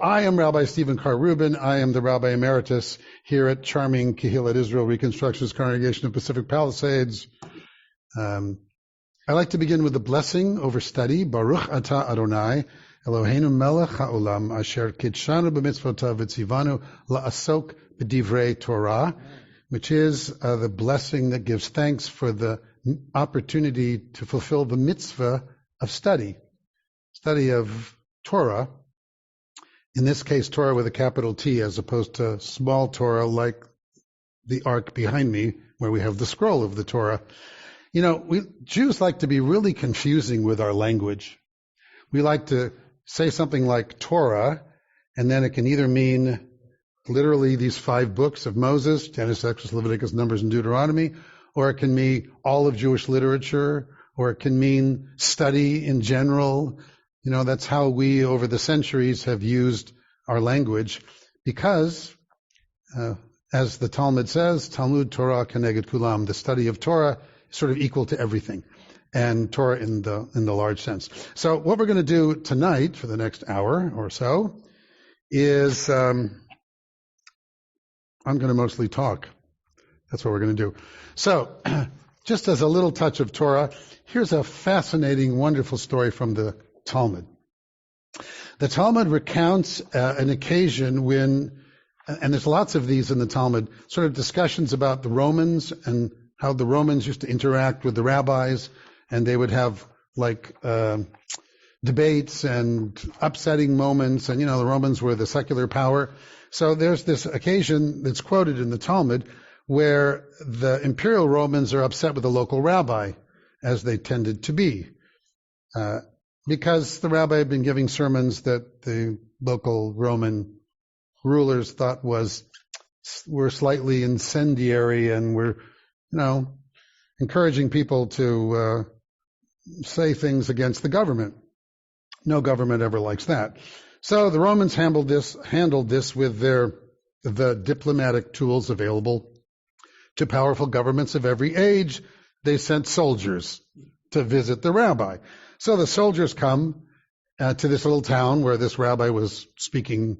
I am Rabbi Steven Carr Reuben. I am the Rabbi Emeritus here at charming Kehillat Israel Reconstructionist Congregation of Pacific Palisades. I like to begin with a blessing over study. Baruch atah Adonai, Eloheinu melech ha'olam, asher kitshanu b'mitzvotav v'tzivanu la'asok b'divrei Torah, which is the blessing that gives thanks for the opportunity to fulfill the mitzvah of study of Torah. In this case, Torah with a capital T as opposed to small Torah like the ark behind me where we have the scroll of the Torah. You know, Jews like to be really confusing with our language. We like to say something like Torah, and then it can either mean literally these 5 books of Moses, Genesis, Exodus, Leviticus, Numbers, and Deuteronomy, or it can mean all of Jewish literature, or it can mean study in general. You know, that's how we, over the centuries, have used our language because, as the Talmud says, Talmud Torah keneged kulam, the study of Torah is sort of equal to everything, and Torah in the large sense. So what we're going to do tonight for the next hour or so is I'm going to mostly talk. That's what we're going to do. So just as a little touch of Torah, here's a fascinating, wonderful story from the Talmud. The Talmud recounts an occasion when, and there's lots of these in the Talmud, sort of discussions about the Romans and how the Romans used to interact with the rabbis, and they would have like debates and upsetting moments, and you know, the Romans were the secular power. So there's this occasion that's quoted in the Talmud where the imperial Romans are upset with the local rabbi, as they tended to be. Because the rabbi had been giving sermons that the local Roman rulers thought were slightly incendiary and were, you know, encouraging people to say things against the government. No government ever likes that. So the Romans handled this with the diplomatic tools available to powerful governments of every age. They sent soldiers to visit the rabbi. So the soldiers come to this little town where this rabbi was speaking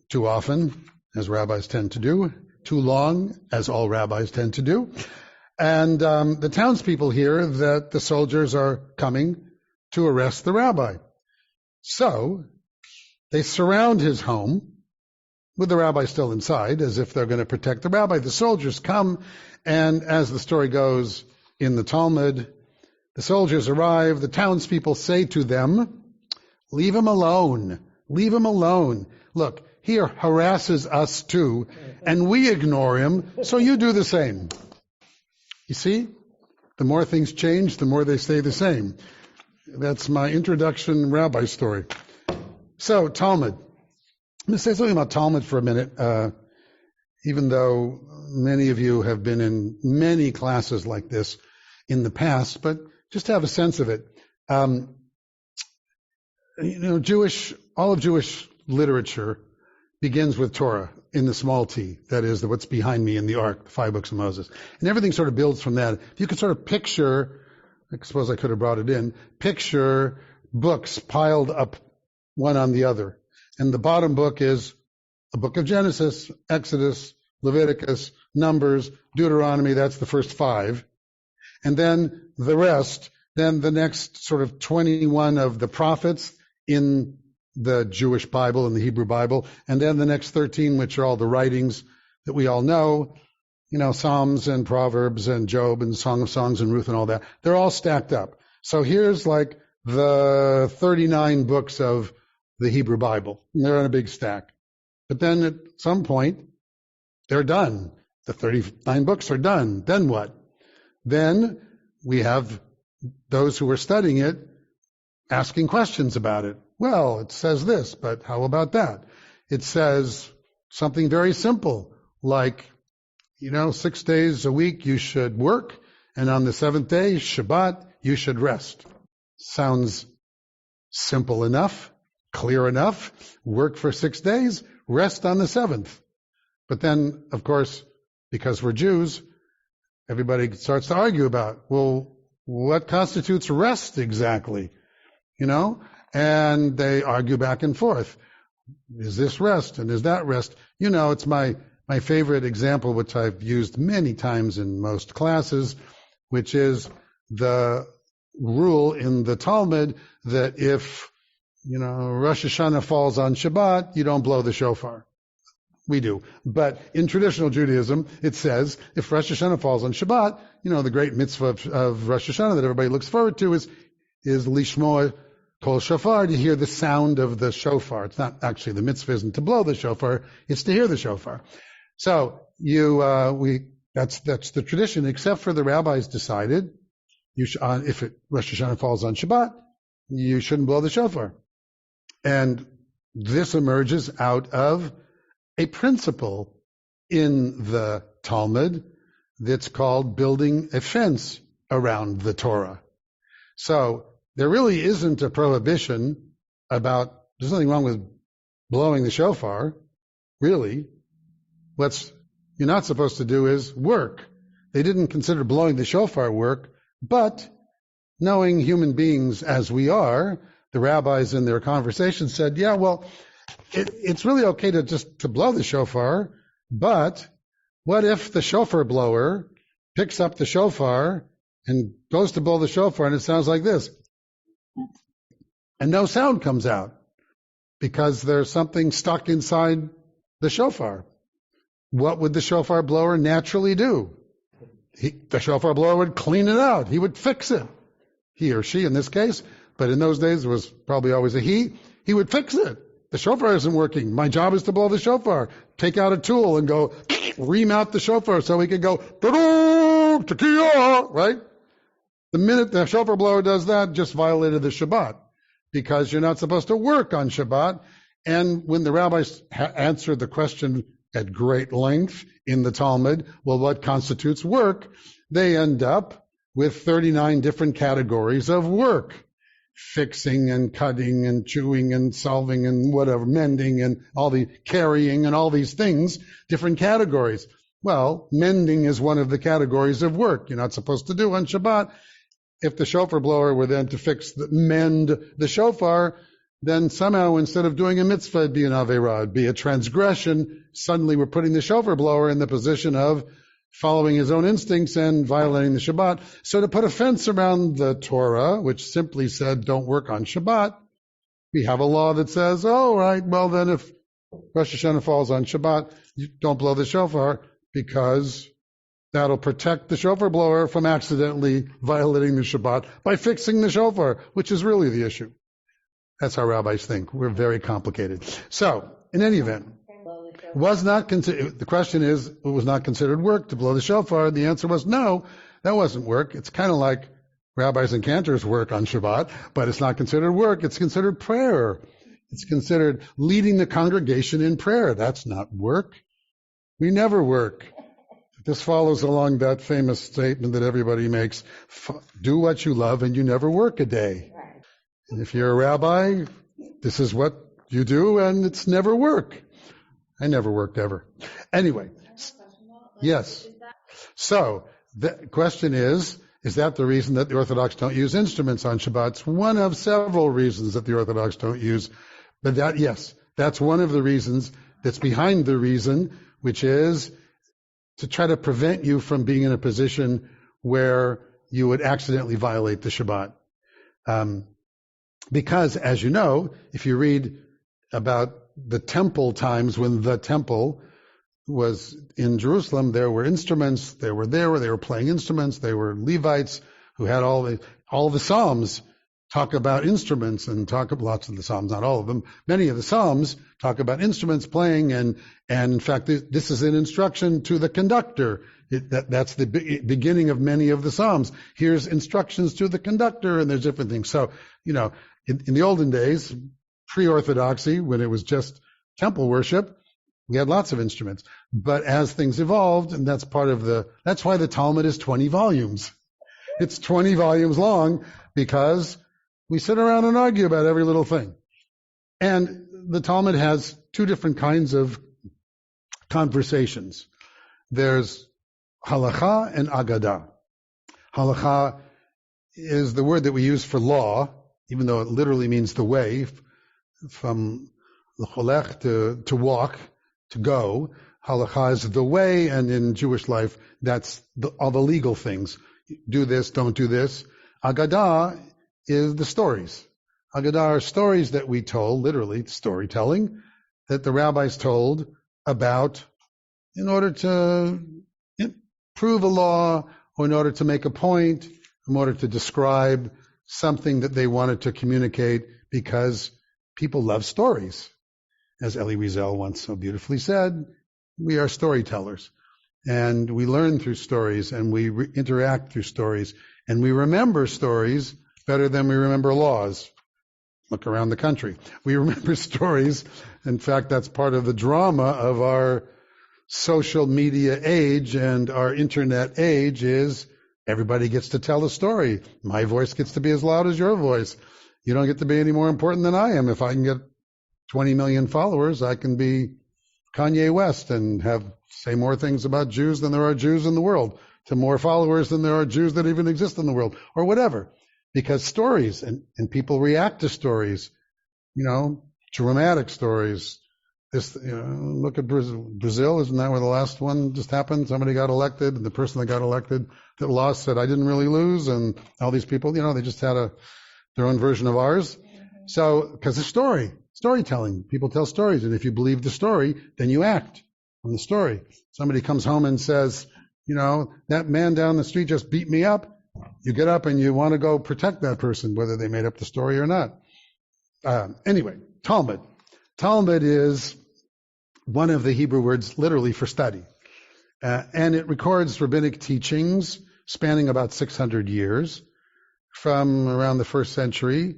too often, as rabbis tend to do, too long, as all rabbis tend to do. And the townspeople hear that the soldiers are coming to arrest the rabbi. So they surround his home with the rabbi still inside, as if they're going to protect the rabbi. The soldiers come, and as the story goes in the Talmud, the soldiers arrive, the townspeople say to them, leave him alone, leave him alone. Look, he harasses us too, and we ignore him, so you do the same. You see, the more things change, the more they stay the same. That's my introduction rabbi story. So, Talmud. I'm going to say something about Talmud for a minute, even though many of you have been in many classes like this in the past, but just to have a sense of it. You know, all of Jewish literature begins with Torah in the small t, that is what's behind me in the ark, the 5 books of Moses. And everything sort of builds from that. If you could sort of picture, I suppose I could have brought it in, picture books piled up one on the other. And the bottom book is the book of Genesis, Exodus, Leviticus, Numbers, Deuteronomy, that's the first 5. And then the rest, then the next sort of 21 of the prophets in the Jewish Bible and the Hebrew Bible, and then the next 13, which are all the writings that we all know, you know, Psalms and Proverbs and Job and Song of Songs and Ruth and all that. They're all stacked up. So here's like the 39 books of the Hebrew Bible. And they're in a big stack. But then at some point, they're done. The 39 books are done. Then what? Then we have those who are studying it asking questions about it. Well, it says this, but how about that? It says something very simple, like, you know, 6 days a week you should work, and on the 7th day, Shabbat, you should rest. Sounds simple enough, clear enough. Work for 6 days, rest on the 7th. But then, of course, because we're Jews, everybody starts to argue about, well, what constitutes rest exactly? You know? And they argue back and forth. is this rest and is that rest? It's my favorite example, which I've used many times in most classes, which is the rule in the Talmud that if, Rosh Hashanah falls on Shabbat, you don't blow the shofar. We do. But in traditional Judaism, it says if Rosh Hashanah falls on Shabbat, the great mitzvah of Rosh Hashanah that everybody looks forward to is lishmoa kol shofar, to hear the sound of the shofar. It's not actually, the mitzvah isn't to blow the shofar, it's to hear the shofar. So that's the tradition, except for the rabbis decided if Rosh Hashanah falls on Shabbat, you shouldn't blow the shofar. And this emerges out of a principle in the Talmud that's called building a fence around the Torah. So there really isn't a prohibition there's nothing wrong with blowing the shofar, really. What you're not supposed to do is work. They didn't consider blowing the shofar work, but knowing human beings as we are, the rabbis in their conversation said, yeah, well, it's really okay to blow the shofar, but what if the shofar blower picks up the shofar and goes to blow the shofar and it sounds like this, and no sound comes out because there's something stuck inside the shofar? What would the shofar blower naturally do? The shofar blower would clean it out. He would fix it. He or she in this case, but in those days it was probably always a he. He would fix it. The shofar isn't working. My job is to blow the shofar. Take out a tool and go ream out the shofar so we can go tekiah, right? The minute the shofar blower does that, just violated the Shabbat, because you're not supposed to work on Shabbat. And when the rabbis answered the question at great length in the Talmud, well, what constitutes work? They end up with 39 different categories of work. Fixing and cutting and chewing and solving and whatever, mending and all the carrying and all these things, different categories. Well, mending is one of the categories of work you're not supposed to do on Shabbat. If the shofar blower were then to mend the shofar, then somehow instead of doing a mitzvah, it'd be an aveirah, it'd be a transgression. Suddenly we're putting the shofar blower in the position of following his own instincts and violating the Shabbat. So to put a fence around the Torah, which simply said don't work on Shabbat, we have a law that says, oh, right, well then if Rosh Hashanah falls on Shabbat, you don't blow the shofar, because that'll protect the shofar blower from accidentally violating the Shabbat by fixing the shofar, which is really the issue. That's how rabbis think. We're very complicated. So, in any event, the question is, it was not considered work to blow the shofar. The answer was no, that wasn't work. It's kind of like rabbis and cantors work on Shabbat, but it's not considered work. It's considered prayer. It's considered leading the congregation in prayer. That's not work. We never work. This follows along that famous statement that everybody makes: do what you love and you never work a day. And if you're a rabbi, this is what you do, and it's never work. I never worked ever. Anyway, yes. So the question is that the reason that the Orthodox don't use instruments on Shabbat? It's one of several reasons that the Orthodox don't use. But that's one of the reasons that's behind the reason, which is to try to prevent you from being in a position where you would accidentally violate the Shabbat. Because, as you know, if you read about the temple times when the temple was in Jerusalem, there were instruments. They were playing instruments. They were Levites who had all the Psalms talk about instruments, and lots of the Psalms, not all of them. Many of the Psalms talk about instruments playing, and in fact, this is an instruction to the conductor. That's the beginning of many of the Psalms. Here's instructions to the conductor, and there's different things. So, in the olden days, pre-Orthodoxy, when it was just temple worship, we had lots of instruments. But as things evolved, and that's why the Talmud is 20 volumes. It's 20 volumes long, because we sit around and argue about every little thing. And the Talmud has two different kinds of conversations. There's halacha and agadah. Halacha is the word that we use for law, even though it literally means the way, from to walk, to go. Halakha is the way, and in Jewish life, that's all the legal things. Do this, don't do this. Agadah is the stories. Agadah are stories that we told, literally storytelling, that the rabbis told about in order to prove a law, or in order to make a point, in order to describe something that they wanted to communicate, because people love stories. As Elie Wiesel once so beautifully said, we are storytellers. And we learn through stories, and we interact through stories, and we remember stories better than we remember laws. Look around the country. We remember stories. In fact, that's part of the drama of our social media age and our internet age is everybody gets to tell a story. My voice gets to be as loud as your voice. You don't get to be any more important than I am. If I can get 20 million followers, I can be Kanye West and say more things about Jews than there are Jews in the world, to more followers than there are Jews that even exist in the world, or whatever. Because stories, and people react to stories, dramatic stories. Look at Brazil. Isn't that where the last one just happened? Somebody got elected, and the person that got elected that lost said, I didn't really lose, and all these people, they just had their own version of ours. So, because it's storytelling. People tell stories, and if you believe the story, then you act on the story. Somebody comes home and says, that man down the street just beat me up. You get up and you want to go protect that person, whether they made up the story or not. Anyway, Talmud. Talmud is one of the Hebrew words literally for study. And it records rabbinic teachings spanning about 600 years from around the 1st century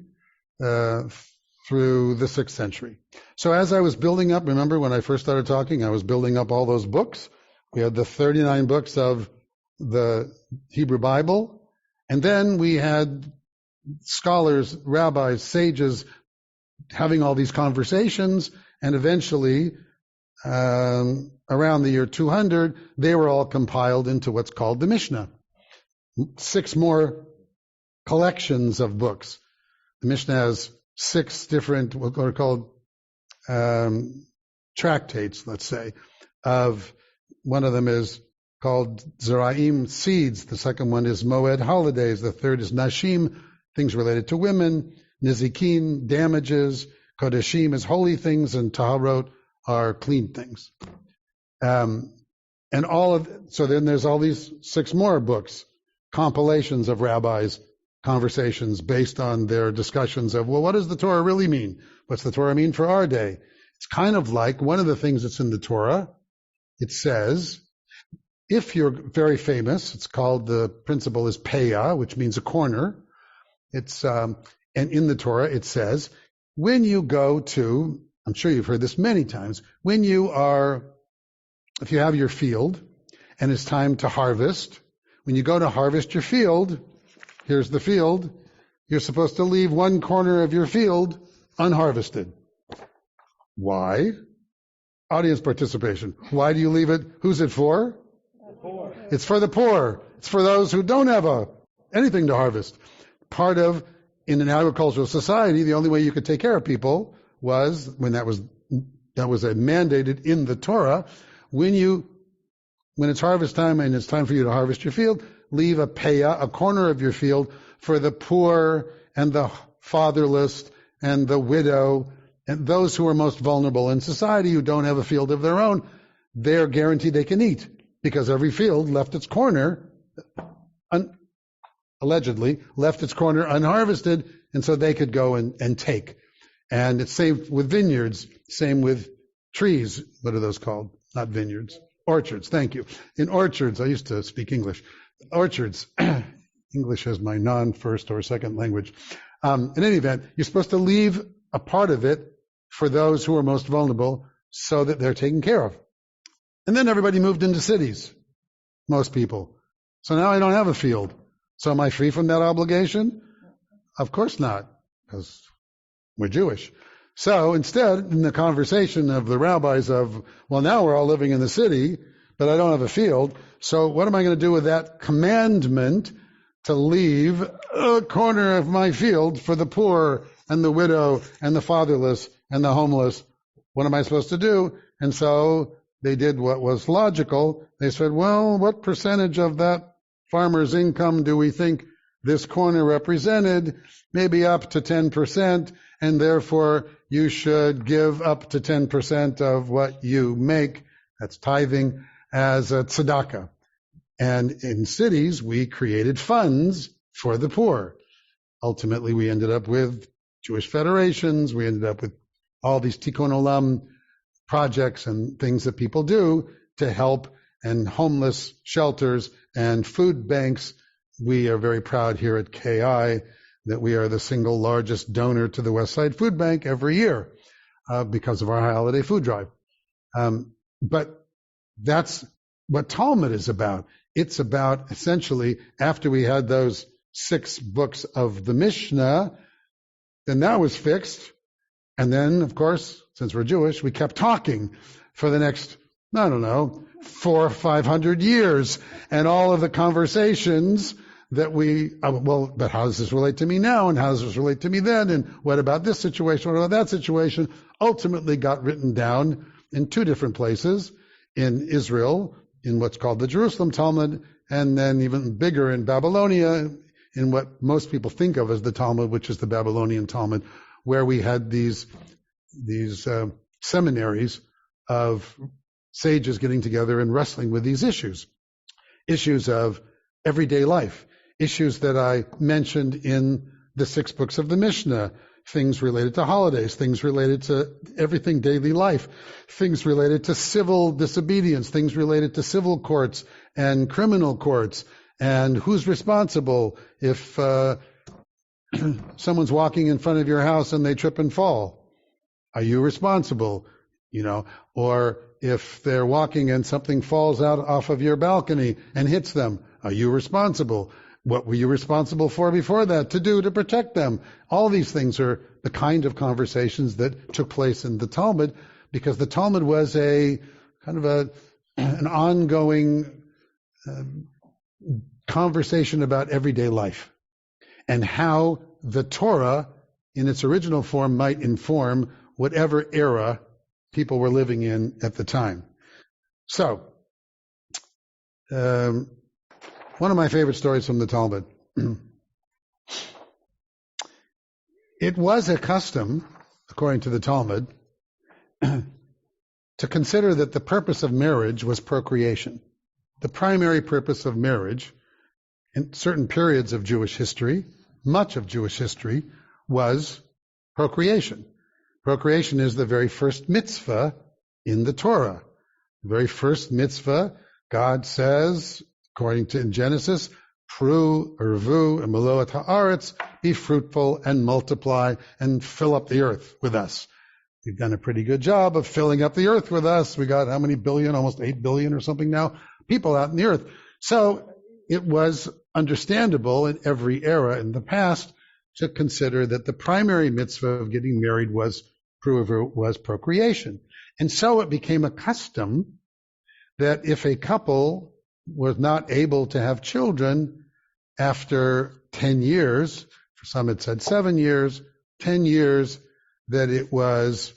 through the 6th century. So as I was building up, remember when I first started talking, I was building up all those books. We had the 39 books of the Hebrew Bible. And then we had scholars, rabbis, sages having all these conversations, and eventually, around the year 200, they were all compiled into what's called the Mishnah. 6 more collections of books. The Mishnah has 6 different, what are called tractates, let's say. One of them is called Zeraim, seeds. The second one is Moed, holidays. The third is Nashim, things related to women. Nizikin, damages. Kodeshim is holy things, and Taharot are clean things. So then there's all these 6 more books, compilations of rabbis' conversations based on their discussions of, what does the Torah really mean? What's the Torah mean for our day? It's kind of like one of the things that's in the Torah. It says, if you're very famous, it's called, the principle is peah, which means a corner. And in the Torah it says, when you go to, I'm sure you've heard this many times, if you have your field and it's time to harvest, when you go to harvest your field, here's the field, you're supposed to leave one corner of your field unharvested. Why? Audience participation. Why do you leave it? Who's it for? The poor. It's for the poor. It's for those who don't have anything to harvest. In an agricultural society, the only way you could take care of people was, when that was mandated in the Torah, when it's harvest time and it's time for you to harvest your field, leave a peah, a corner of your field, for the poor and the fatherless and the widow and those who are most vulnerable in society who don't have a field of their own. They're guaranteed they can eat, because every field left its corner allegedly left its corner unharvested, and so they could go and take. And it's same with vineyards, same with trees. What are those called? Not vineyards. Orchards, thank you. In orchards, I used to speak English. Orchards, English as my non-first or second language. In any event, you're supposed to leave a part of it for those who are most vulnerable so that they're taken care of. And then everybody moved into cities, most people. So now I don't have a field. So am I free from that obligation? Of course not, because we're Jewish. So instead, in the conversation of the rabbis of, now we're all living in the city, but I don't have a field, so what am I going to do with that commandment to leave a corner of my field for the poor and the widow and the fatherless and the homeless? What am I supposed to do? And so they did what was logical. They said, well, what percentage of that farmer's income do we think this corner represented? Maybe up to 10%, and therefore you should give up to 10% of what you make, that's tithing, as a tzedakah. And in cities, we created funds for the poor. Ultimately, we ended up with Jewish federations. We ended up with all these tikkun olam projects and things that people do to help, and homeless shelters and food banks. We are very proud here at KI that we are the single largest donor to the West Side Food Bank every year because of our holiday food drive. But that's what Talmud is about. It's about, essentially, after we had those 6 books of the Mishnah, then that was fixed. And then, of course, since we're Jewish, we kept talking for the next, 400 or 500 years. And all of the conversations that but how does this relate to me now? And how does this relate to me then? And what about this situation? What about that situation? Ultimately got written down in 2 different places, in Israel, in what's called the Jerusalem Talmud, and then even bigger in Babylonia, in what most people think of as the Talmud, which is the Babylonian Talmud, where we had these seminaries of sages getting together and wrestling with these issues of everyday life, issues that I mentioned in the 6 books of the Mishnah, things related to holidays, things related to everything daily life, things related to civil disobedience, things related to civil courts and criminal courts, and who's responsible if someone's walking in front of your house and they trip and fall. Are you responsible? Or if they're walking and something falls out off of your balcony and hits them, are you responsible? What were you responsible for before that to protect them? All these things are the kind of conversations that took place in the Talmud, because the Talmud was a kind of an ongoing conversation about everyday life and how the Torah in its original form might inform whatever era people were living in at the time. So, one of my favorite stories from the Talmud. It was a custom, according to the Talmud, to consider that the purpose of marriage was procreation. The primary purpose of marriage in certain periods of Jewish history, much of Jewish history, was procreation. Procreation is the very first mitzvah in the Torah. The very first mitzvah, God says, according to in Genesis, Pru, Ervu, and Melo et haaretz, be fruitful and multiply and fill up the earth with us. We've done a pretty good job of filling up the earth with us. We got how many billion, almost 8 billion or something now, people out in the earth. So it was understandable in every era in the past to consider that the primary mitzvah of getting married was procreation. And so it became a custom that if a couple was not able to have children after 10 years, for some it said 7 years, 10 years, that it was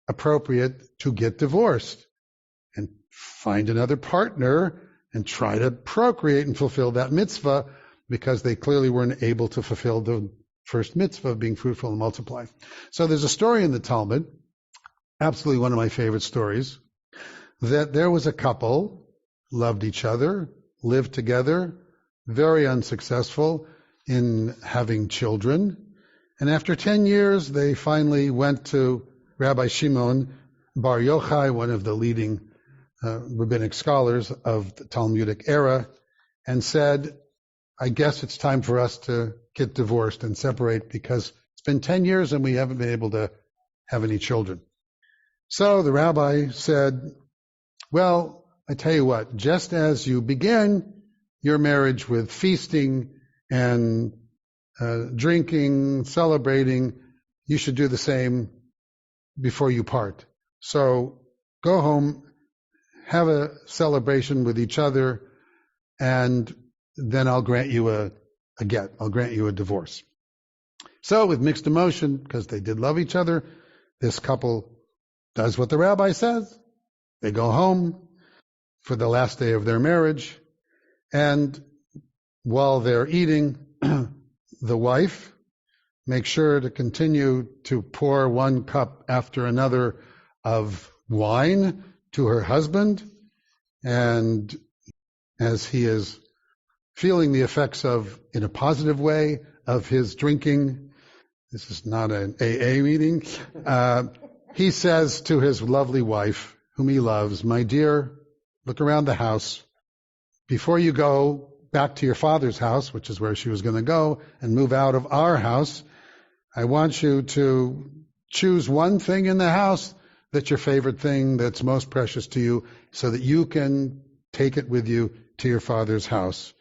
appropriate to get divorced and find another partner and try to procreate and fulfill that mitzvah, because they clearly weren't able to fulfill the first mitzvah of being fruitful and multiply. So there's a story in the Talmud, absolutely one of my favorite stories, that there was a couple, loved each other, lived together, very unsuccessful in having children. And after 10 years, they finally went to Rabbi Shimon Bar Yochai, one of the leading rabbinic scholars of the Talmudic era, and said, I guess it's time for us to get divorced and separate, because it's been 10 years and we haven't been able to have any children. So the rabbi said, well, I tell you what, just as you began your marriage with feasting and drinking, celebrating, you should do the same before you part. So go home, have a celebration with each other, and then I'll grant you a get. I'll grant you a divorce. So with mixed emotion, because they did love each other, this couple does what the rabbi says. They go home for the last day of their marriage, and while they're eating, the wife makes sure to continue to pour one cup after another of wine to her husband, and as he is feeling the effects of, in a positive way, of his drinking, this is not an AA meeting, he says to his lovely wife, whom he loves, "My dear, look around the house. Before you go back to your father's house," which is where she was going to go, "and move out of our house, I want you to choose one thing in the house that's your favorite thing, that's most precious to you, so that you can take it with you to your father's house."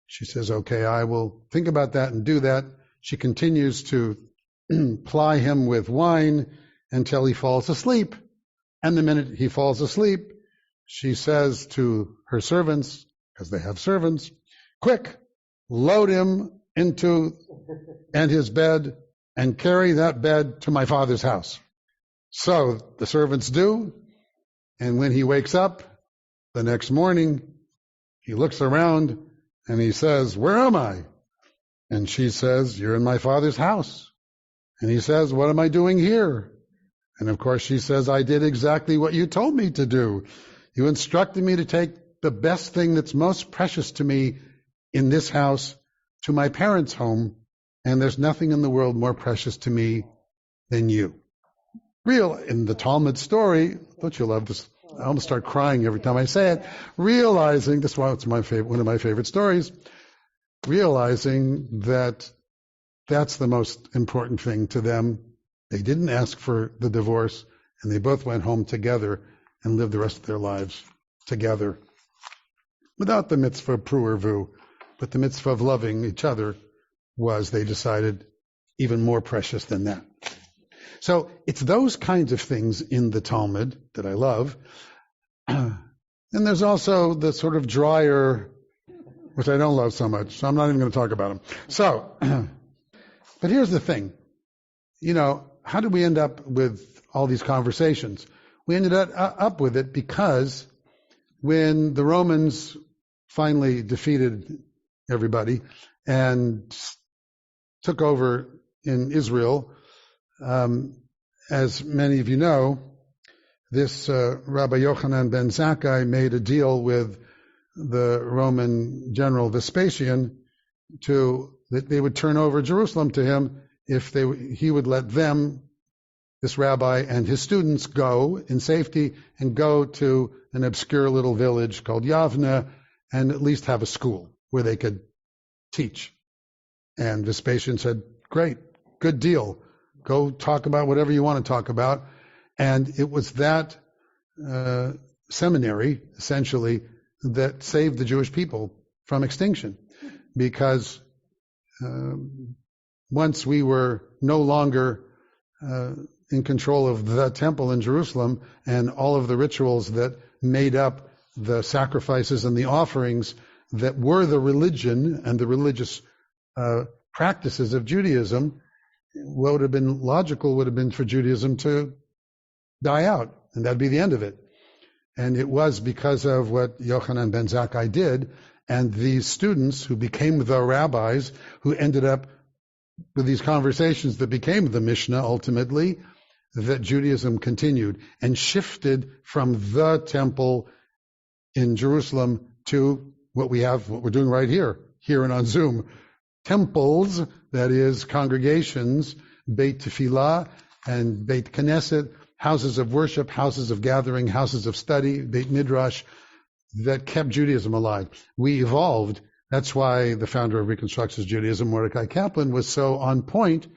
She says, "Okay, I will think about that and do that." She continues to ply him with wine until he falls asleep. And the minute he falls asleep, she says to her servants, because they have servants, "Quick, load him into and his bed and carry that bed to my father's house." So the servants do, and when he wakes up the next morning, he looks around and he says, "Where am I?" And she says, "You're in my father's house." And he says, "What am I doing here?" And of course she says, "I did exactly what you told me to do. You instructed me to take the best thing that's most precious to me in this house to my parents' home, and there's nothing in the world more precious to me than you." Real in the Talmud story, don't you love this? I almost start crying every time I say it. Realizing, that's why it's one of my favorite stories, realizing that that's the most important thing to them. They didn't ask for the divorce, and they both went home together and lived the rest of their lives together. Without the mitzvah of pruervu, but the mitzvah of loving each other was, they decided, even more precious than that. So it's those kinds of things in the Talmud that I love. And there's also the sort of drier, which I don't love so much, so I'm not even going to talk about them. So, but here's the thing. How did we end up with all these conversations? We ended up with it because when the Romans finally defeated everybody and took over in Israel, as many of you know, this Rabbi Yochanan ben Zakkai made a deal with the Roman general Vespasian that they would turn over Jerusalem to him if he would let them, this rabbi and his students, go in safety and go to an obscure little village called Yavne and at least have a school where they could teach. And Vespasian said, "Great, good deal. Go talk about whatever you want to talk about." And it was that seminary, essentially, that saved the Jewish people from extinction. Because once we were no longer in control of the temple in Jerusalem and all of the rituals that made up the sacrifices and the offerings that were the religion and the religious practices of Judaism, what would have been logical would have been for Judaism to die out, and that'd be the end of it. And it was because of what Yochanan ben Zakkai did, and these students who became the rabbis, who ended up with these conversations that became the Mishnah ultimately, that Judaism continued and shifted from the temple in Jerusalem to what we're doing right here and on Zoom. Temples, that is, congregations, Beit Tefillah and Beit Knesset, houses of worship, houses of gathering, houses of study, Beit Midrash, that kept Judaism alive. We evolved. That's why the founder of Reconstructionist Judaism, Mordecai Kaplan, was so on point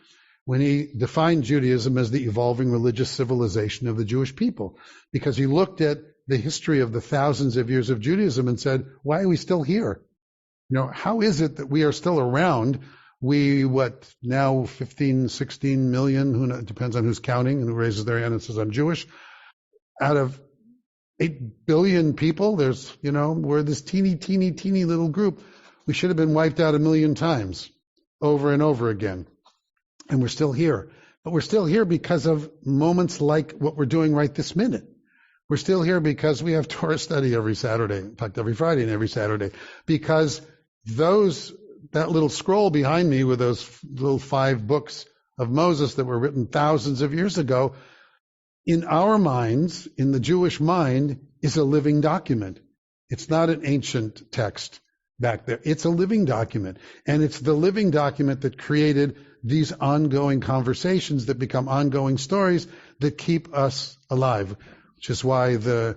when he defined Judaism as the evolving religious civilization of the Jewish people. Because he looked at the history of the thousands of years of Judaism and said, why are we still here? How is it that we are still around? We, now 15, 16 million, it depends on who's counting and who raises their hand and says, I'm Jewish. Out of 8 billion people, we're this teeny little group. We should have been wiped out 1 million times, over and over again. And we're still here. But we're still here because of moments like what we're doing right this minute. We're still here because we have Torah study every Saturday, in fact, every Friday and every Saturday, because that little scroll behind me with those little 5 books of Moses that were written thousands of years ago, in our minds, in the Jewish mind, is a living document. It's not an ancient text back there. It's a living document. And it's the living document that created these ongoing conversations that become ongoing stories that keep us alive, which is why the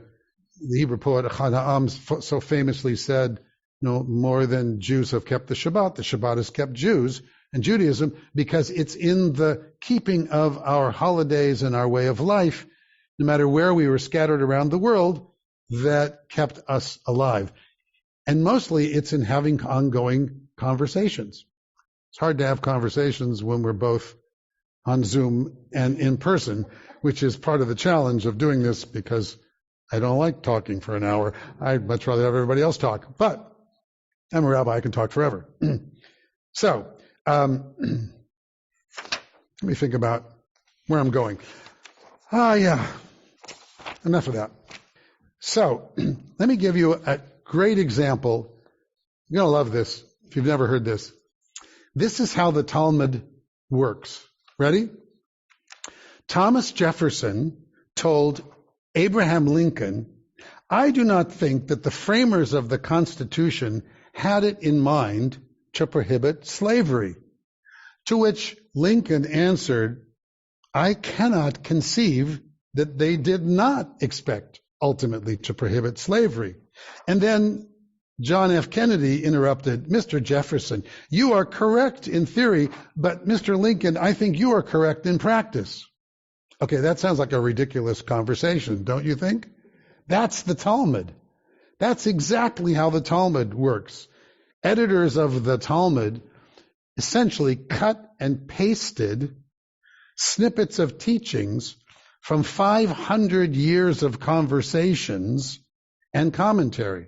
Hebrew poet Echad Ha'am so famously said, more than Jews have kept the Shabbat has kept Jews and Judaism, because it's in the keeping of our holidays and our way of life, no matter where we were scattered around the world, that kept us alive. And mostly it's in having ongoing conversations. It's hard to have conversations when we're both on Zoom and in person, which is part of the challenge of doing this, because I don't like talking for an hour. I'd much rather have everybody else talk. But I'm a rabbi, I can talk forever. So, let me think about where I'm going. Enough of that. So, let me give you a great example. You're going to love this if you've never heard this. This is how the Talmud works. Ready? Thomas Jefferson told Abraham Lincoln, "I do not think that the framers of the Constitution had it in mind to prohibit slavery." To which Lincoln answered, "I cannot conceive that they did not expect ultimately to prohibit slavery." And then John F. Kennedy interrupted, "Mr. Jefferson, you are correct in theory, but Mr. Lincoln, I think you are correct in practice." Okay, that sounds like a ridiculous conversation, don't you think? That's the Talmud. That's exactly how the Talmud works. Editors of the Talmud essentially cut and pasted snippets of teachings from 500 years of conversations and commentary.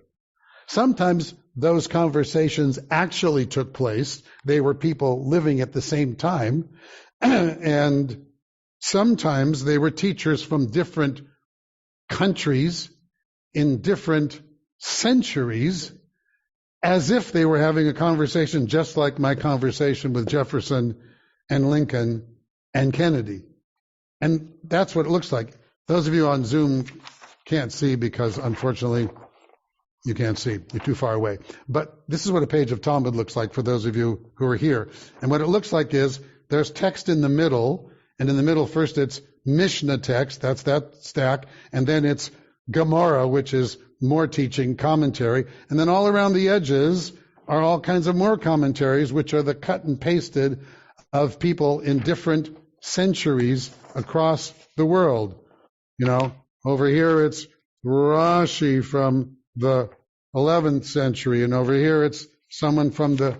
Sometimes those conversations actually took place. They were people living at the same time. And sometimes they were teachers from different countries in different centuries, as if they were having a conversation just like my conversation with Jefferson and Lincoln and Kennedy. And that's what it looks like. Those of you on Zoom can't see because, unfortunately, you can't see. You're too far away. But this is what a page of Talmud looks like for those of you who are here. And what it looks like is there's text in the middle, and in the middle first it's Mishnah text, that's that stack, and then it's Gemara, which is more teaching, commentary, and then all around the edges are all kinds of more commentaries, which are the cut and pasted of people in different centuries across the world. Over here it's Rashi from the 11th century, and over here it's someone from the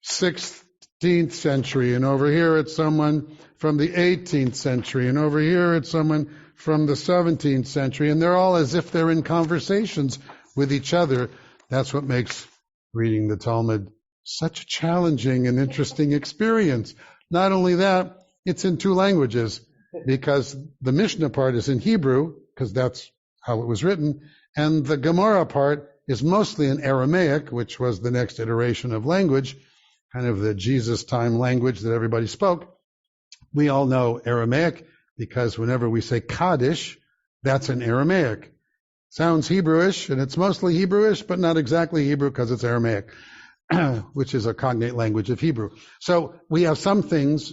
16th century, and over here it's someone from the 18th century, and over here it's someone from the 17th century, and they're all as if they're in conversations with each other. That's what makes reading the Talmud such a challenging and interesting experience. Not only that, it's in 2 languages, because the Mishnah part is in Hebrew, because that's how it was written, and the Gemara part is mostly in Aramaic, which was the next iteration of language, kind of the Jesus time language that everybody spoke. We all know Aramaic, because whenever we say Kaddish, that's in Aramaic. Sounds Hebrewish, and it's mostly Hebrewish, but not exactly Hebrew because it's Aramaic, which is a cognate language of Hebrew. So we have some things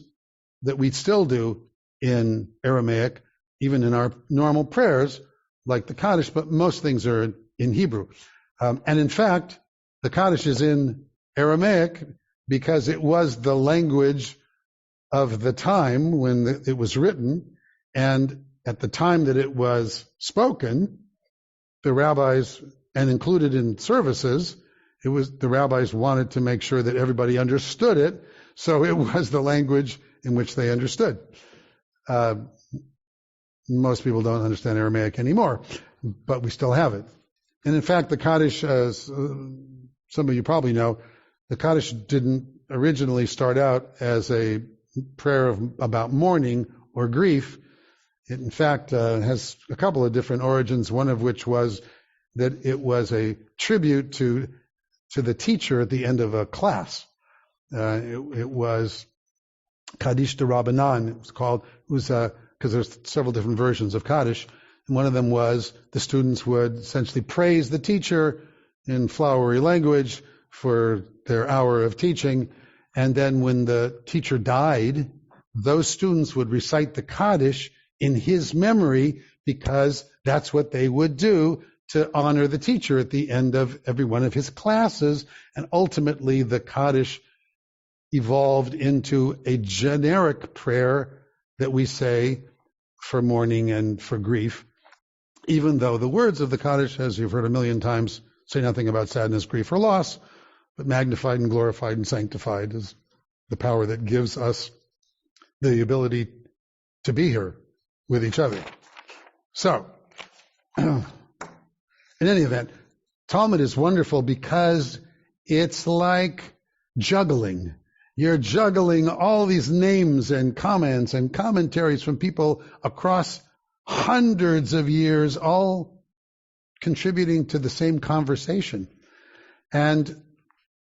that we still do in Aramaic, even in our normal prayers, like the Kaddish, but most things are in Hebrew. And in fact, the Kaddish is in Aramaic because it was the language of the time when it was written, and at the time that it was spoken, the rabbis, and included in services, the rabbis wanted to make sure that everybody understood it, so it was the language in which they understood. Most people don't understand Aramaic anymore, but we still have it. And in fact, the Kaddish, as some of you probably know, the Kaddish didn't originally start out as a prayer about mourning or grief. It, in fact, has a couple of different origins, one of which was that it was a tribute to the teacher at the end of a class. It was Kaddish de Rabbanan, it was called, because there's several different versions of Kaddish. And one of them was the students would essentially praise the teacher in flowery language for their hour of teaching. And then when the teacher died, those students would recite the Kaddish in his memory, because that's what they would do to honor the teacher at the end of every one of his classes. And ultimately, the Kaddish evolved into a generic prayer that we say for mourning and for grief, even though the words of the Kaddish, as you've heard a million times, say nothing about sadness, grief, or loss, but magnified and glorified and sanctified is the power that gives us the ability to be here with each other. So, in any event, Talmud is wonderful because it's like juggling. You're juggling all these names and comments and commentaries from people across hundreds of years, all contributing to the same conversation. And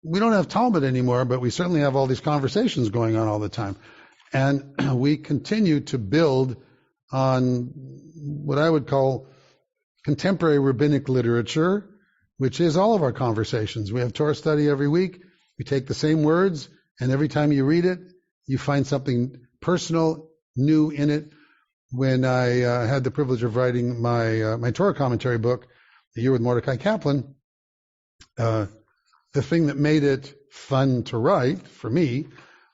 we don't have Talmud anymore, but we certainly have all these conversations going on all the time. And we continue to build on what I would call contemporary rabbinic literature, which is all of our conversations. We have Torah study every week. We take the same words, and every time you read it, you find something personal, new in it. When I had the privilege of writing my Torah commentary book, The Year with Mordecai Kaplan, the thing that made it fun to write for me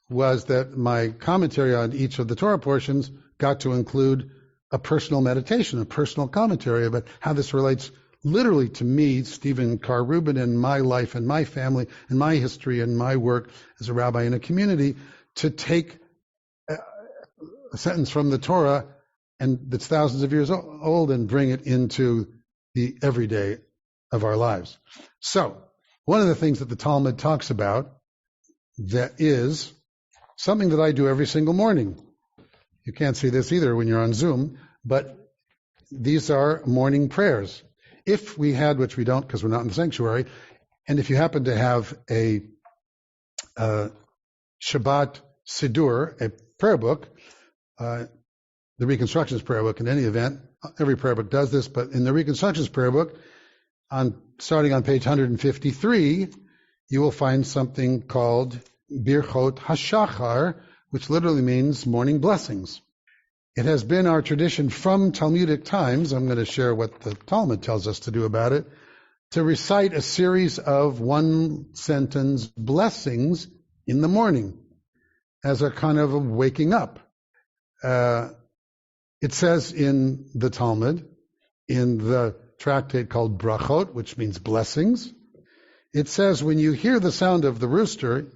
was that my commentary on each of the Torah portions got to include a personal meditation, a personal commentary about how this relates literally to me, Steven Carr Reuben, and my life and my family and my history and my work as a rabbi in a community, to take a sentence from the Torah and that's thousands of years old and bring it into the everyday of our lives. So, one of the things that the Talmud talks about that is something that I do every single morning. You can't see this either when you're on Zoom, but these are morning prayers. If we had, which we don't because we're not in the sanctuary, and if you happen to have a Shabbat Siddur, a prayer book, the Reconstructions prayer book in any event, every prayer book does this, but in the Reconstructions prayer book, starting on page 153, you will find something called Birchot HaShachar, which literally means morning blessings. It has been our tradition from Talmudic times, I'm going to share what the Talmud tells us to do about it, to recite a series of one-sentence blessings in the morning as a kind of a waking up. It says in the Talmud, in the tractate called Brachot, which means blessings, it says when you hear the sound of the rooster,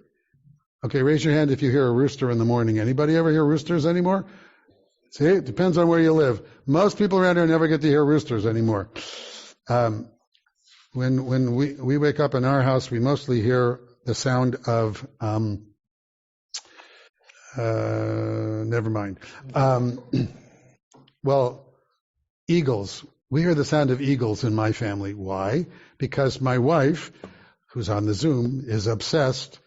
okay, raise your hand if you hear a rooster in the morning. Anybody ever hear roosters anymore? See, it depends on where you live. Most people around here never get to hear roosters anymore. When we wake up in our house, we mostly hear the sound of, never mind. Well, eagles. We hear the sound of eagles in my family. Why? Because my wife, who's on the Zoom, is obsessed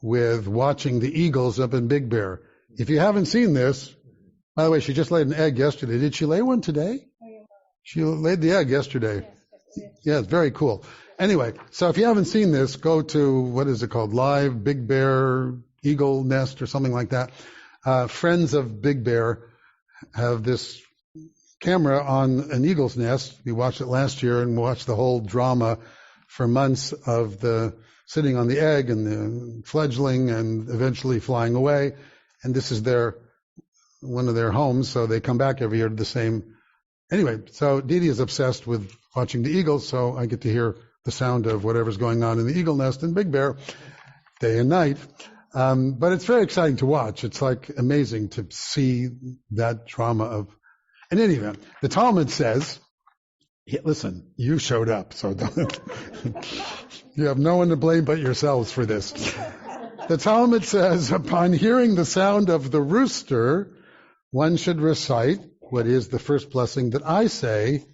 with watching the eagles up in Big Bear. If you haven't seen this, by the way, she just laid an egg yesterday. Did she lay one today? She laid the egg yesterday. Yeah, it's very cool. Anyway, so if you haven't seen this, go to, what is it called? Live Big Bear Eagle Nest or something like that. Friends of Big Bear have this camera on an eagle's nest. We watched it last year and watched the whole drama for months of the sitting on the egg and the fledgling and eventually flying away. And this is one of their homes, so they come back every year to the same. Anyway, so Dee Dee is obsessed with watching the eagles, so I get to hear the sound of whatever's going on in the eagle nest in Big Bear day and night. But it's very exciting to watch. It's like amazing to see that drama of. In any event, the Talmud says, listen, you showed up, so don't, you have no one to blame but yourselves for this. The Talmud says, upon hearing the sound of the rooster, one should recite what is the first blessing that I say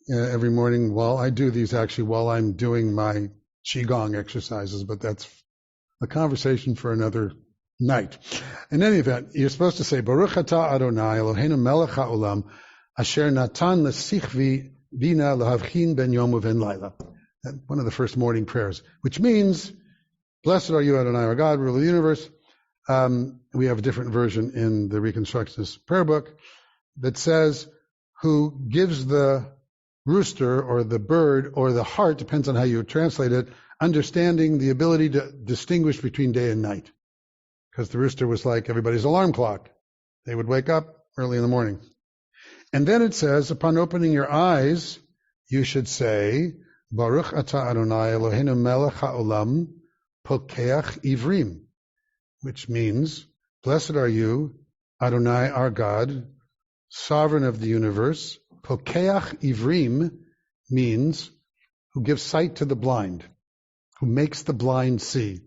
every morning. Well, I do these actually while I'm doing my Qigong exercises, but that's a conversation for another night. In any event, you're supposed to say, Baruch atah Adonai Eloheinu melech ha'olam, asher natan l'sichvi bina lahavchin ben yom uven laila. One of the first morning prayers, which means, blessed are you, Adonai, our God, ruler of the universe. We have a different version in the Reconstructionist prayer book that says, who gives the rooster or the bird or the heart, depends on how you translate it, understanding the ability to distinguish between day and night. Because the rooster was like everybody's alarm clock. They would wake up early in the morning. And then it says, upon opening your eyes, you should say, Baruch atah Adonai Eloheinu melech ha'olam pokeach ivrim, which means, blessed are you, Adonai, our God, sovereign of the universe. Pokeach ivrim means who gives sight to the blind, who makes the blind see.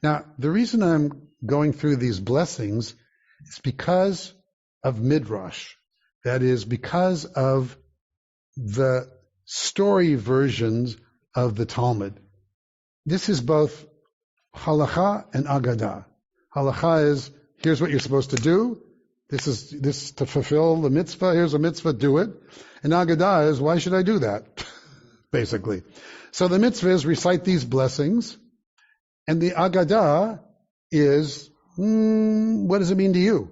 Now, the reason I'm going through these blessings is because of Midrash. That is, because of the story versions of the Talmud. This is both halacha and agadah. Halacha is, here's what you're supposed to do. This is to fulfill the mitzvah. Here's a mitzvah, do it. And agadah is, why should I do that? Basically. So the mitzvah is recite these blessings. And the agadah is, what does it mean to you?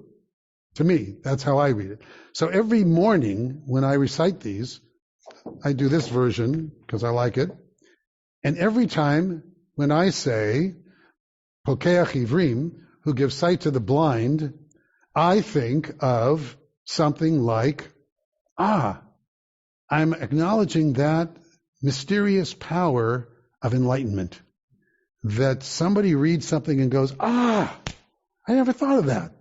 To me, that's how I read it. So every morning when I recite these, I do this version because I like it. And every time when I say, Pokeach Ivrim, who gives sight to the blind, I think of something like, I'm acknowledging that mysterious power of enlightenment. That somebody reads something and goes, I never thought of that.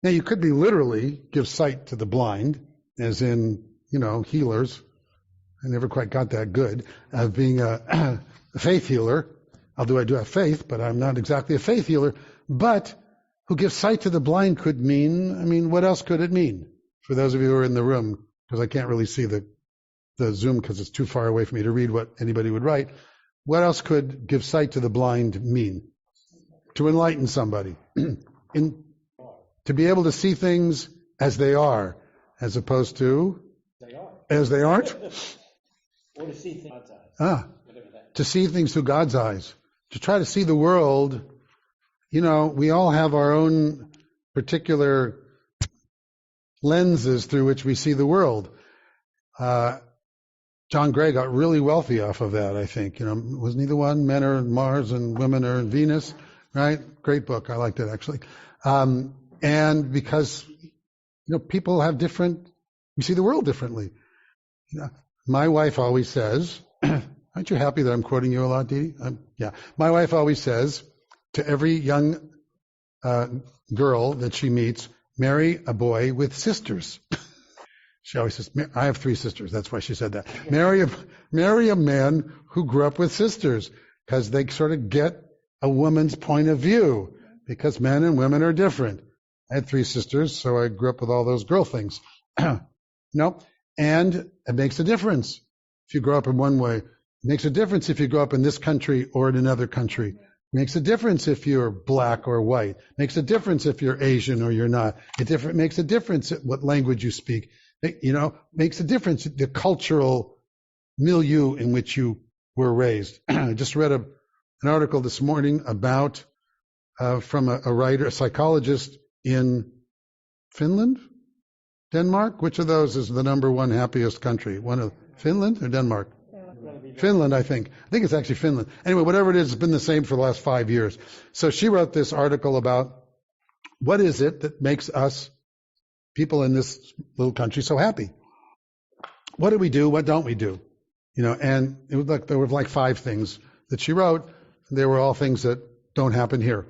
Now you could be literally give sight to the blind, as in, healers. I never quite got that good of being a faith healer. Although I do have faith, but I'm not exactly a faith healer. But who gives sight to the blind could mean, what else could it mean? For those of you who are in the room, because I can't really see the Zoom because it's too far away for me to read what anybody would write. What else could give sight to the blind mean? To enlighten somebody. To be able to see things as they are, as opposed to as they aren't. Or to see things through God's eyes. To see things through God's eyes. To try to see the world. We all have our own particular lenses through which we see the world. John Gray got really wealthy off of that, I think. Wasn't he the one? Men are in Mars and women are in Venus, right? Great book. I liked it, actually. And because, people have we see the world differently. My wife always says, aren't you happy that I'm quoting you a lot, Dee Dee? Yeah. My wife always says to every young girl that she meets, marry a boy with sisters. She always says, I have 3 sisters. That's why she said that. Marry a man who grew up with sisters, because they sort of get a woman's point of view, because men and women are different. I had 3 sisters, so I grew up with all those girl things. And it makes a difference if you grow up in one way. It makes a difference if you grow up in this country or in another country. It makes a difference if you're black or white. It makes a difference if you're Asian or you're not. It makes a difference what language you speak. Makes a difference the cultural milieu in which you were raised. I just read an article this morning about from a writer, a psychologist in Finland, Denmark. Which of those is the number one happiest country? Finland or Denmark? Finland, I think. I think it's actually Finland. Anyway, whatever it is, it's been the same for the last 5 years. So she wrote this article about what is it that makes us people in this little country so happy. What do we do? What don't we do? And it was there were 5 things that she wrote. They were all things that don't happen here.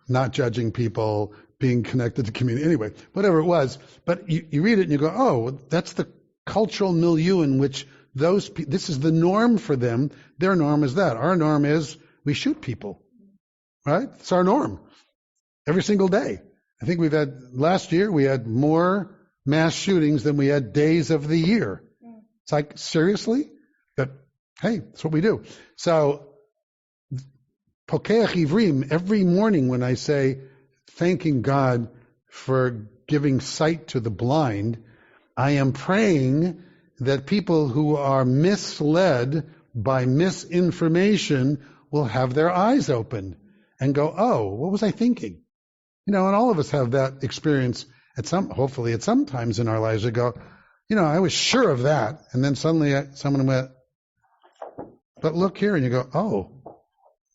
Not judging people, being connected to community. Anyway, whatever it was. But you read it and you go, that's the cultural milieu in which this is the norm for them. Their norm is that. Our norm is we shoot people. right? It's our norm. Every single day. I think last year we had more mass shootings than we had days of the year. It's like, seriously? But hey, that's what we do. So, Pokeach Ivrim, every morning when I say, thanking God for giving sight to the blind, I am praying that people who are misled by misinformation will have their eyes opened and go, oh, what was I thinking? And all of us have that experience hopefully at some times in our lives. We go, I was sure of that. And then suddenly someone went, but look here. And you go, oh,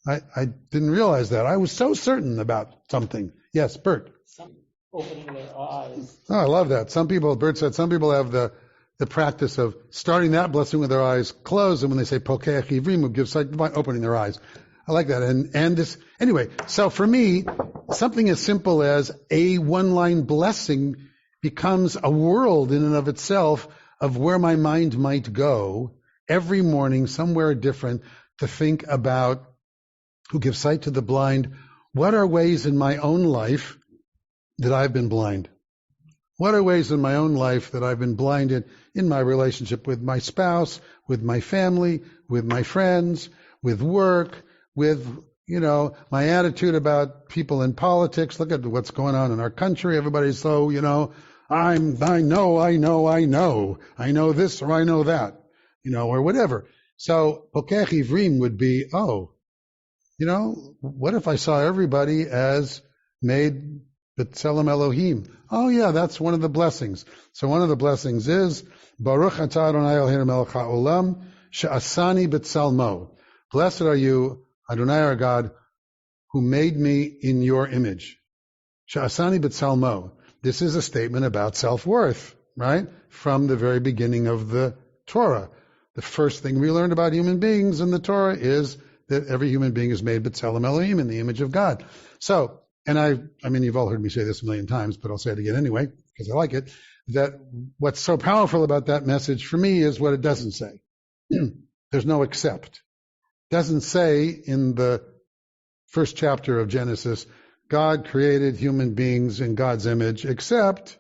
I didn't realize that. I was so certain about something. Yes, Bert. Some opening their eyes. Oh, I love that. Bert said, some people have the practice of starting that blessing with their eyes closed. And when they say, Pokeach Ivrim, will give sight by opening their eyes. I like that. And this, anyway, so for me, something as simple as a one-line blessing becomes a world in and of itself of where my mind might go every morning, somewhere different, to think about who gives sight to the blind. What are ways in my own life that I've been blind? What are ways in my own life that I've been blinded in my relationship with my spouse, with my family, with my friends, with work, with, my attitude about people in politics? Look at what's going on in our country. Everybody's so, I know this or I know that, or whatever. So, Pokeach Ivrim would be, what if I saw everybody as made B'Tselem Elohim? Oh yeah, that's one of the blessings. So one of the blessings is, Baruch atah Adonai Eloheinu melech ha'olam, she'asani b'tzelmo. Blessed are you, Adonai our God, who made me in your image. She'asani b'tzelmo. This is a statement about self-worth, right? From the very beginning of the Torah. The first thing we learned about human beings in the Torah is that every human being is made b'Tselem Elohim, in the image of God. So, and I mean, you've all heard me say this a million times, but I'll say it again anyway, because I like it, that what's so powerful about that message for me is what it doesn't say. There's no except. It doesn't say in the first chapter of Genesis, God created human beings in God's image, except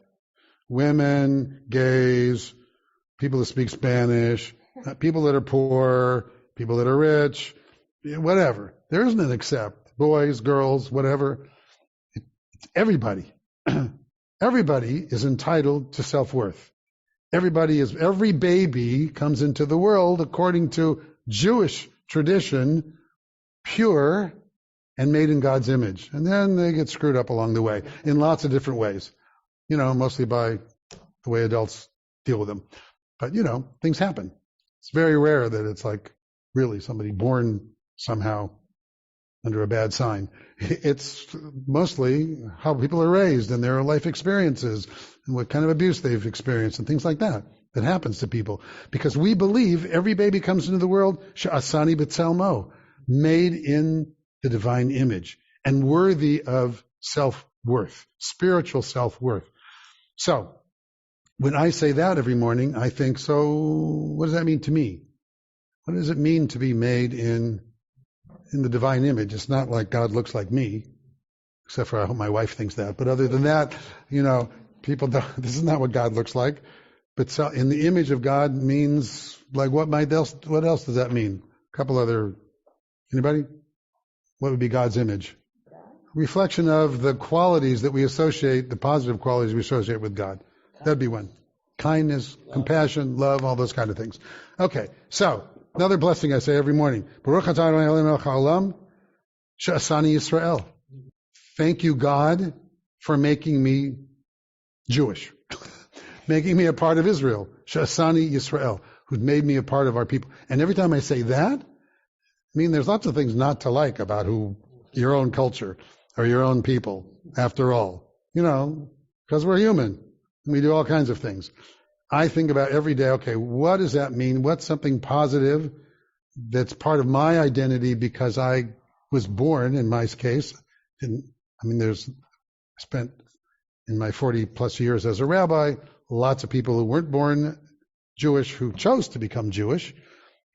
women, gays, people that speak Spanish, people that are poor, people that are rich, whatever. There isn't an except. Boys, girls, whatever. It's everybody. Everybody is entitled to self-worth. Every baby comes into the world according to Jewish tradition, pure and made in God's image. And then they get screwed up along the way in lots of different ways. Mostly by the way adults deal with them. But, things happen. It's very rare that it's like really somebody born somehow under a bad sign. It's mostly how people are raised and their life experiences and what kind of abuse they've experienced and things like that happens to people. Because we believe every baby comes into the world, she'asani b'tzelmo, made in the divine image and worthy of self-worth, spiritual self-worth. So, when I say that every morning, I think, so what does that mean to me? What does it mean to be made in the divine image? It's not like God looks like me, except for I hope my wife thinks that. But other than that, people don't, this is not what God looks like. But so, in the image of God means, like, what else does that mean? A couple other, anybody? What would be God's image? Reflection of the qualities that we associate, the positive qualities we associate with God. That'd be one. Kindness, compassion, love, all those kind of things. Okay, so, another blessing I say every morning. Baruch atah Adonai Eloheinu melech ha'olam, she'asani Yisrael. Thank you, God, for making me Jewish. Making me a part of Israel. She'asani Yisrael, who'd made me a part of our people. And every time I say that, there's lots of things not to like about your own culture or your own people, after all. Because we're human. We do all kinds of things. I think about every day, okay, what does that mean? What's something positive that's part of my identity because I was born, in my case, I spent in my 40 plus years as a rabbi, lots of people who weren't born Jewish who chose to become Jewish,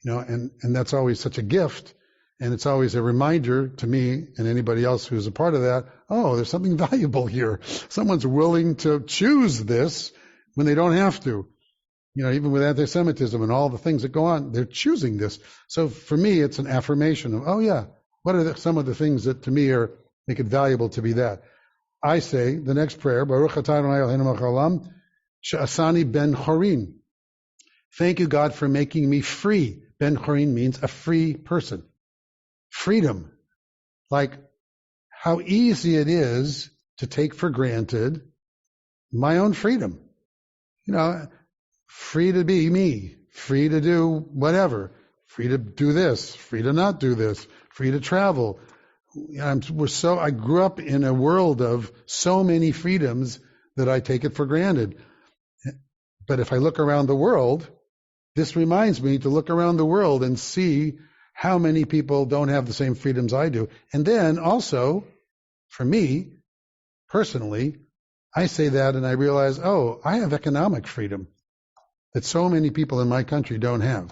and that's always such a gift. And it's always a reminder to me and anybody else who's a part of that, oh, there's something valuable here. Someone's willing to choose this when they don't have to. Even with anti-Semitism and all the things that go on, they're choosing this. So for me, it's an affirmation of, oh yeah, what are some of the things that to me make it valuable to be that? I say the next prayer, Baruch atah Adonai Eloheinu melech haolam, she'asani ben chorin. Thank you, God, for making me free. Ben chorin means a free person. Freedom. Like how easy it is to take for granted my own freedom. Free to be me, free to do whatever, free to do this, free to not do this, free to travel. I grew up in a world of so many freedoms that I take it for granted. But if I look around the world, this reminds me to look around the world and see how many people don't have the same freedoms I do. And then also, for me, personally, I say that and I realize, oh, I have economic freedom that so many people in my country don't have.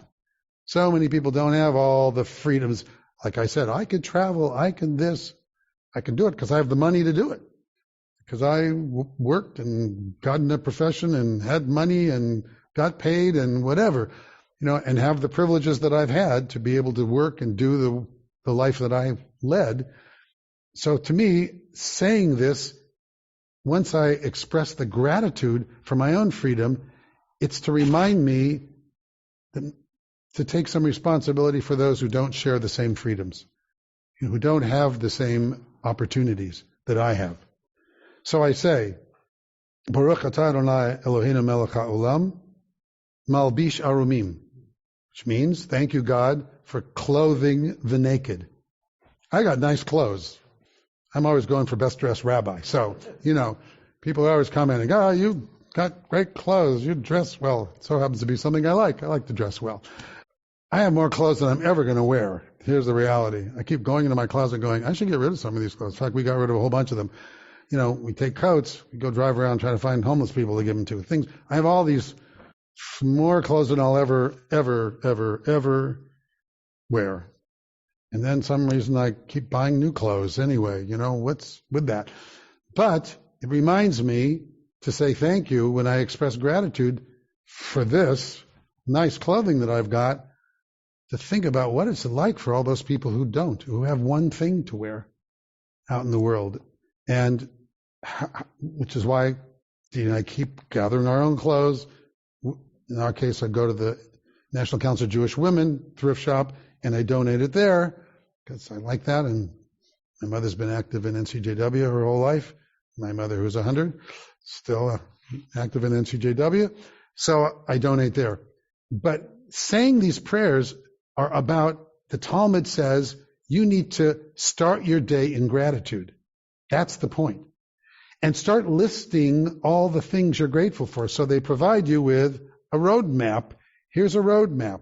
So many people don't have all the freedoms. Like I said, I could travel, I can do it because I have the money to do it. Because I worked and got in a profession and had money and got paid and whatever, and have the privileges that I've had to be able to work and do the life that I've led. So to me, saying this, once I express the gratitude for my own freedom, it's to remind me to take some responsibility for those who don't share the same freedoms, who don't have the same opportunities that I have. So I say, Baruch atah Adonai Eloheinu melech haolam, malbish arumim, which means, thank you, God, for clothing the naked. I got nice clothes. I'm always going for best dressed rabbi. So, people are always commenting, oh, you got great clothes. You dress well. It so happens to be something I like. I like to dress well. I have more clothes than I'm ever going to wear. Here's the reality. I keep going into my closet going, I should get rid of some of these clothes. In fact, we got rid of a whole bunch of them. We take coats, we go drive around trying to find homeless people to give them to. Things. I have all these more clothes than I'll ever wear. And then some reason I keep buying new clothes anyway. What's with that? But it reminds me to say thank you when I express gratitude for this nice clothing that I've got, to think about what it's like for all those people who have one thing to wear out in the world. And which is why I keep gathering our own clothes. In our case, I go to the National Council of Jewish Women thrift shop and I donate it there because I like that. And my mother's been active in NCJW her whole life. My mother, who's 100, still active in NCJW. So I donate there. But saying these prayers are about, the Talmud says, you need to start your day in gratitude. That's the point. And start listing all the things you're grateful for. So they provide you with a roadmap. Here's a roadmap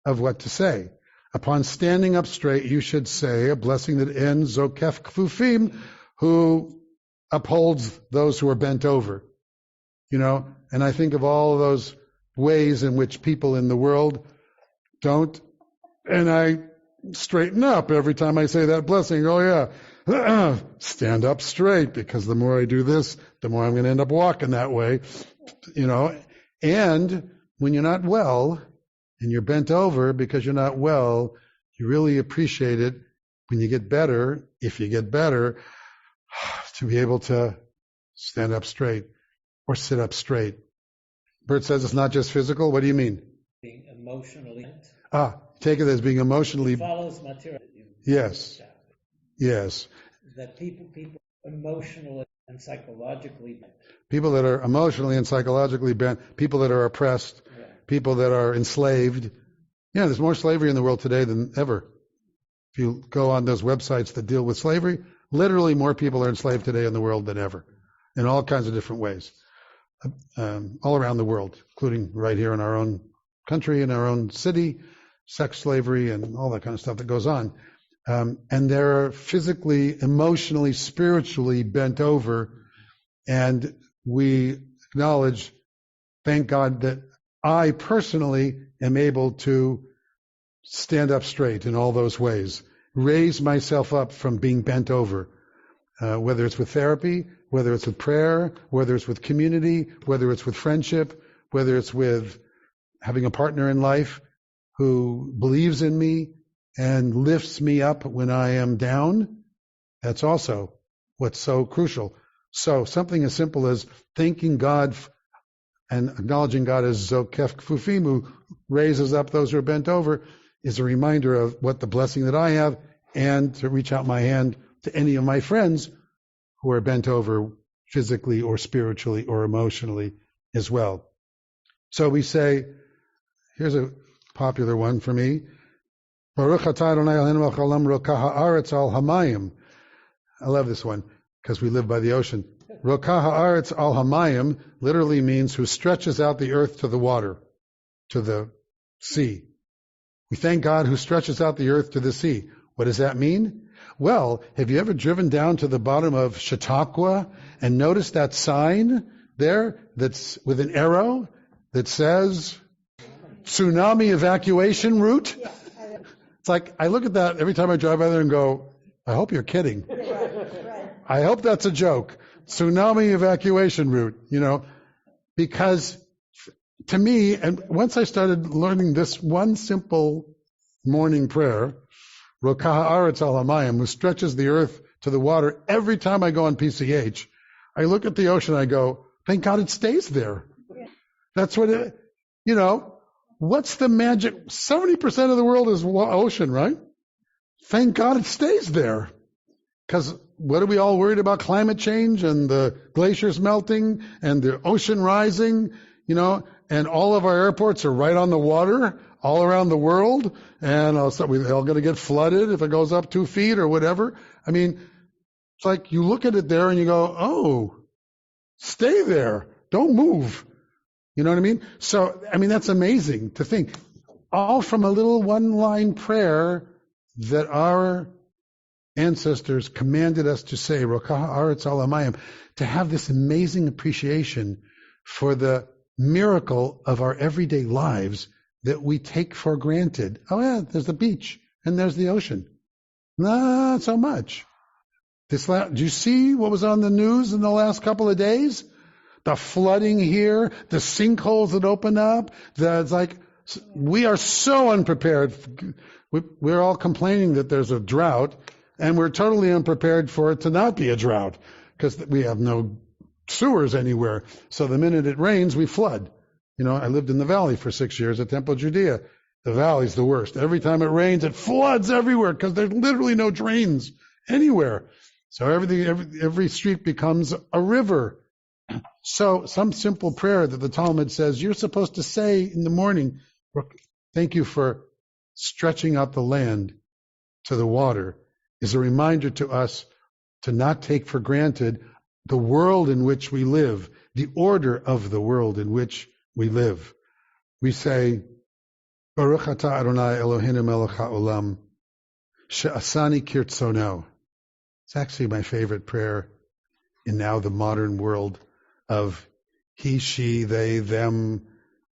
of what to say. Upon standing up straight, you should say a blessing that ends Zokef Kfufim, who upholds those who are bent over. And I think of all of those ways in which people in the world don't, and I straighten up every time I say that blessing. Oh yeah, stand up straight, because the more I do this, the more I'm going to end up walking that way, and when you're not well and you're bent over because you're not well, you really appreciate it when you get better, if you get better, to be able to stand up straight or sit up straight. Bert says it's not just physical. What do you mean? Being emotionally. Take it as being emotionally. It follows material. Yes. Yes. That people emotionally and psychologically bent. People that are emotionally and psychologically bent, people that are oppressed, people that are enslaved. There's more slavery in the world today than ever. If you go on those websites that deal with slavery, literally more people are enslaved today in the world than ever, in all kinds of different ways, all around the world, including right here in our own country, in our own city, sex slavery and all that kind of stuff that goes on. And they're physically, emotionally, spiritually bent over. And we acknowledge, thank God, that I personally am able to stand up straight in all those ways. Raise myself up from being bent over, whether it's with therapy, whether it's with prayer, whether it's with community, whether it's with friendship, whether it's with having a partner in life who believes in me and lifts me up when I am down. That's also what's so crucial. So something as simple as thanking God and acknowledging God as Zokef Kfufim, who raises up those who are bent over, is a reminder of what the blessing that I have, and to reach out my hand to any of my friends who are bent over physically or spiritually or emotionally as well. So we say, here's a popular one for me, Baruch atah Adonai Eloheinu melech haolam rokah haaretz al hamayim. I love this one because we live by the ocean. Rokah haaretz al hamayim literally means who stretches out the earth to the water, to the sea. We thank God who stretches out the earth to the sea. What does that mean? Well, have you ever driven down to the bottom of Chautauqua and noticed that sign there that's with an arrow that says tsunami evacuation route? It's like, I look at that every time I drive by there and go, I hope you're kidding. I hope that's a joke. Tsunami evacuation route, because to me, and once I started learning this one simple morning prayer, Rokah haaretz al hamayim, who stretches the earth to the water, every time I go on PCH, I look at the ocean, I go, thank God it stays there. That's what it, what's the magic? 70% of the world is ocean, right? Thank God it stays there. Because what are we all worried about? Climate change and the glaciers melting and the ocean rising, and all of our airports are right on the water all around the world, and we're all going to get flooded if it goes up 2 feet or whatever. I mean, it's like you look at it there and you go, oh, stay there. Don't move. You know what I mean? So, that's amazing to think. All from a little one-line prayer that our ancestors commanded us to say, Rokah haaretz al hamayim, to have this amazing appreciation for the miracle of our everyday lives that we take for granted. Oh yeah, there's the beach and there's the ocean. Not so much. Do you see what was on the news in the last couple of days? The flooding here, the sinkholes that open up. It's like, we are so unprepared. We're all complaining that there's a drought, and we're totally unprepared for it to not be a drought because we have no sewers anywhere. So the minute it rains, we flood. I lived in the valley for 6 years at Temple Judea. The valley's the worst. Every time it rains, it floods everywhere because there's literally no drains anywhere. So every street becomes a river. So some simple prayer that the Talmud says you're supposed to say in the morning, thank you for stretching out the land to the water, is a reminder to us to not take for granted the world in which we live, the order of the world in which we live. We say, Baruch atah Adonai Eloheinu melech haolam, she'asani kirtzono. It's actually my favorite prayer in now the modern world of he, she, they, them,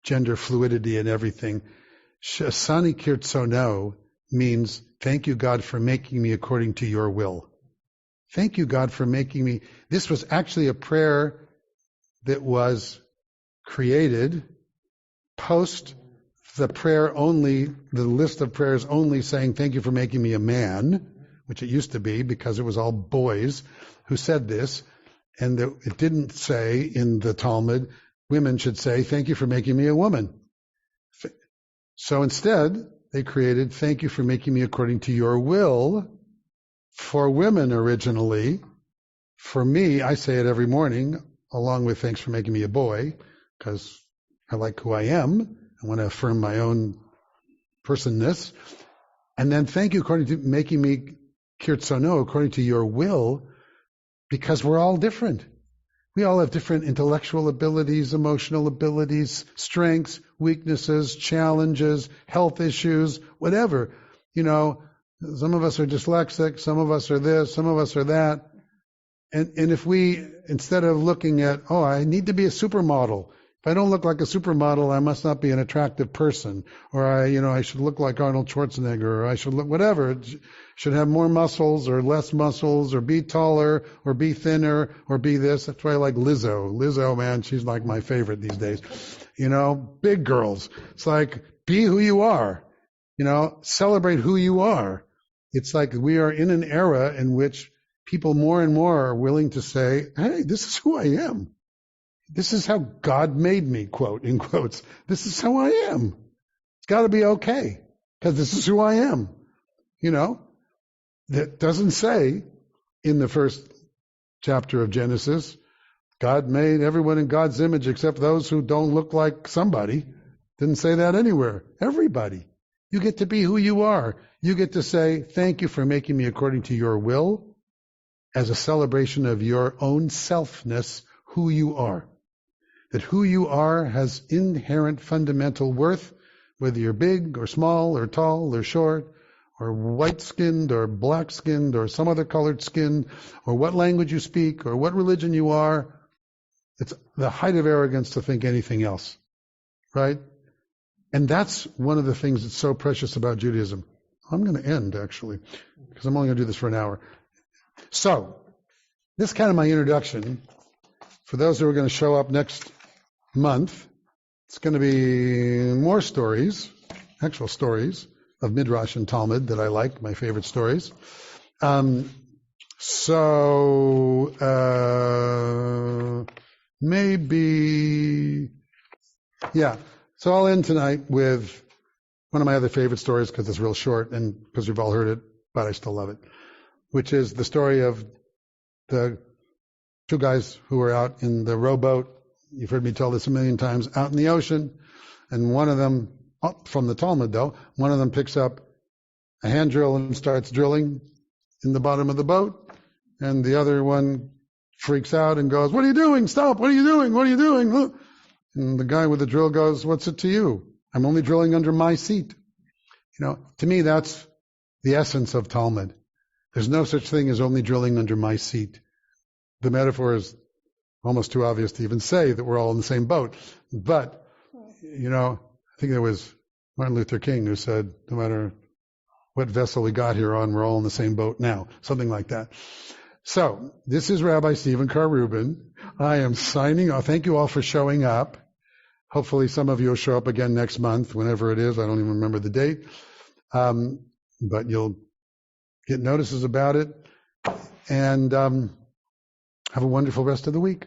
gender fluidity and everything. She'asani kirtzono means, thank you, God, for making me according to your will. Thank you, God, for making me. This was actually a prayer that was created post the prayer only, the list of prayers only saying, thank you for making me a man, which it used to be because it was all boys who said this. And it didn't say in the Talmud, women should say, thank you for making me a woman. So instead, they created, thank you for making me according to your will, for women originally. For me, I say it every morning, along with thanks for making me a boy, because I like who I am. I want to affirm my own personness. And then thank you according to making me kirtzono, according to your will, because we're all different. We all have different intellectual abilities, emotional abilities, strengths, weaknesses, challenges, health issues, whatever. Some of us are dyslexic, some of us are this, some of us are that. And if we, instead of looking at, I need to be a supermodel, If I don't look like a supermodel, I must not be an attractive person, or I should look like Arnold Schwarzenegger, or I should look whatever. Should have more muscles or less muscles, or be taller, or be thinner, or be this. That's why I like Lizzo. Lizzo, man, she's like my favorite these days. Big girls. It's like, be who you are. Celebrate who you are. It's like we are in an era in which people more and more are willing to say, hey, this is who I am. This is how God made me, quote, in quotes. This is how I am. It's got to be okay, because this is who I am. That doesn't say in the first chapter of Genesis, God made everyone in God's image except those who don't look like somebody. Didn't say that anywhere. Everybody. You get to be who you are. You get to say, thank you for making me according to your will, as a celebration of your own selfness, who you are. That who you are has inherent fundamental worth, whether you're big or small or tall or short or white-skinned or black-skinned or some other colored skin, or what language you speak or what religion you are. It's the height of arrogance to think anything else, right? And that's one of the things that's so precious about Judaism. I'm going to end, actually, because I'm only going to do this for an hour. So, this is kind of my introduction. For those who are going to show up next month, it's going to be more stories, actual stories of Midrash and Talmud that I like, my favorite stories. So I'll end tonight with one of my other favorite stories, because it's real short and because we've all heard it, but I still love it, which is the story of the two guys who were out in the rowboat. You've heard me tell this a million times, out in the ocean, and one of them, from the Talmud though, one of them picks up a hand drill and starts drilling in the bottom of the boat, and the other one freaks out and goes, "What are you doing? Stop! What are you doing? What are you doing?" And the guy with the drill goes, "What's it to you? I'm only drilling under my seat." To me, that's the essence of Talmud. There's no such thing as only drilling under my seat. The metaphor is almost too obvious to even say that we're all in the same boat. But, I think there was Martin Luther King who said, no matter what vessel we got here on, we're all in the same boat now. Something like that. So, this is Rabbi Steven Carr Reuben. I am signing off. Thank you all for showing up. Hopefully some of you will show up again next month, whenever it is. I don't even remember the date. But you'll get notices about it. And have a wonderful rest of the week.